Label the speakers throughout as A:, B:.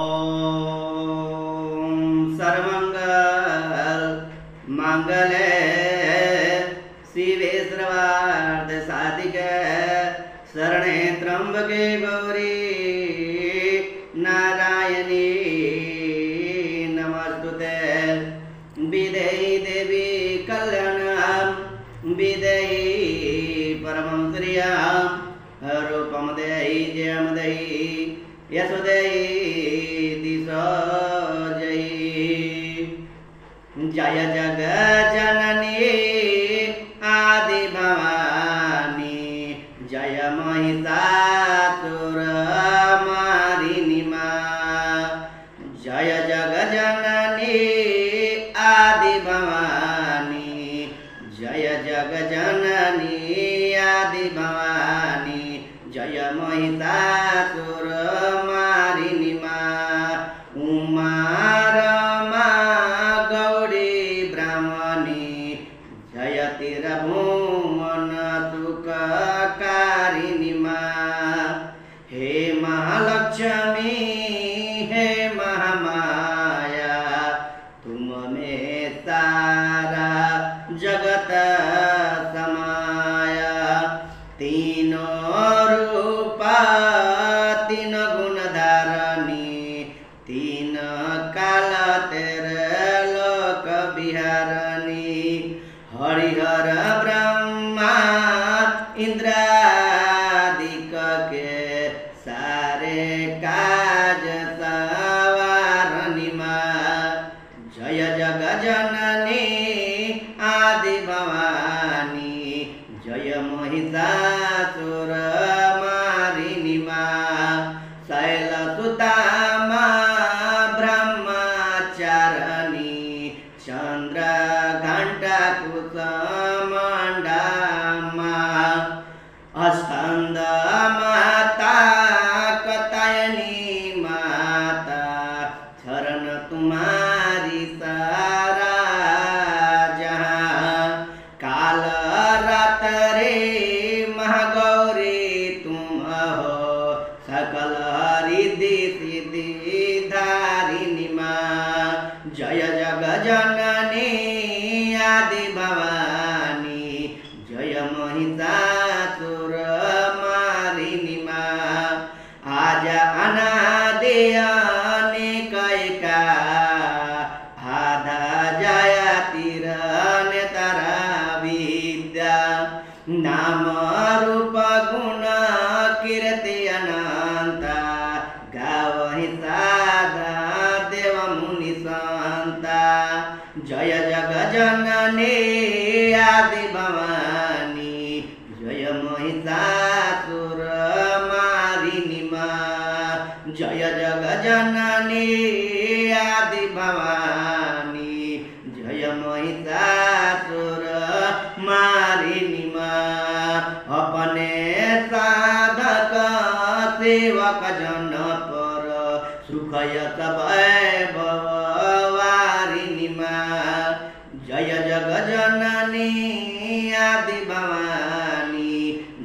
A: ओम सर्वमंगल मंगले शिवे सर्वार्थ साधिके शरणे त्र्यंबके गौरी नारायणी नमस्तुते। विदेहि देवी कल्याणं विदेहि परमं श्रियं रूपं देहि जयं देहि यशो देहि दिशो जयि। जय जग जननी आदि भवानी जय महिषासुरमर्दिनी मां। जय जग जननी आदि भवानी जय जग जननी आदि भवानी जय महिषासुरमर्दिनी मां। उमा रमा गौरी ब्राह्मणी जयति भुवन सुखकारिणी मां। हे महालक्ष्मी हे महामाया तुम में सारा जगत समाया। तीनों रूप तीन गुण धारणी तीन काल तेरे लोक बिहारणी। हरिहर ब्रह्मा इंद्रादिक के सारे काज सवारणी मां। जय जग जननी आदि भवानी जय महिषासुरमर्दिनी मां। शैलसुता ब्रह्मचारिणी चंद्रघंटा कुसुमांडा मां। स्कंद माता कात्यायनी माता शरण तुम्हारी सारा जहां। काल रात्रि महागौरी तुम हो सकल रिद्धि सिद्धि धारिणी मां। जय जग जननी आदि भवानी जय महिषासुरमर्दिनी मां। आज अनादि अनेक एका आधा जयतिर नेतरा विद्या। नाम रूप गुण कीर्ति अनंता गावहि सादा देव मुनि संता। जय जग जननी आदि भवानी जय महिषासुरमर्दिनी मां। जय जग जननी आदि भवानी जय महिषासुरमर्दिनी मां। अपने साधक सेवक जन पर सुखयत वैभववारिणी मां। जय जग जननी आदि भवानी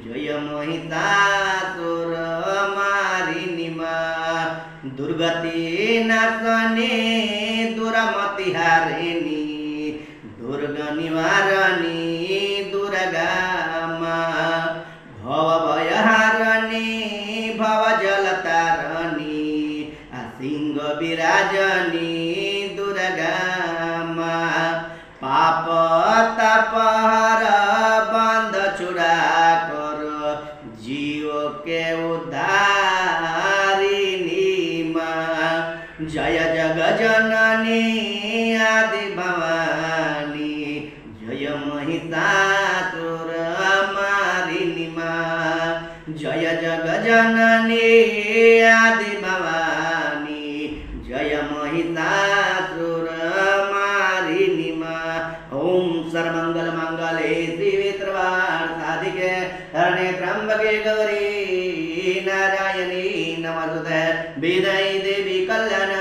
A: जय महिषासुरमर्दिनी मां। दुर्गति नाशनी दुर्मति हारिणी दुर्ग निवारणी दुर्गा मां। भव भयहारिणी भव जलतारिणी सिंह विराजनी दुर्गा मां। पाप तापहर बंध छुड़ा कर जीव के उद्धारिणी मां। जय जग जननी आदि भवानी जय महिषासुरमर्दिनी मां। जय जग जननी आदि भवानी जय महिषासुरमर्दिनी मां। ओम सर्वमंगल मंगले शिवे सर्वार्थ साधिके शरणे त्र्यंबके गौरी नारायणी नमस्तुते। विदेहि देवी कल्याण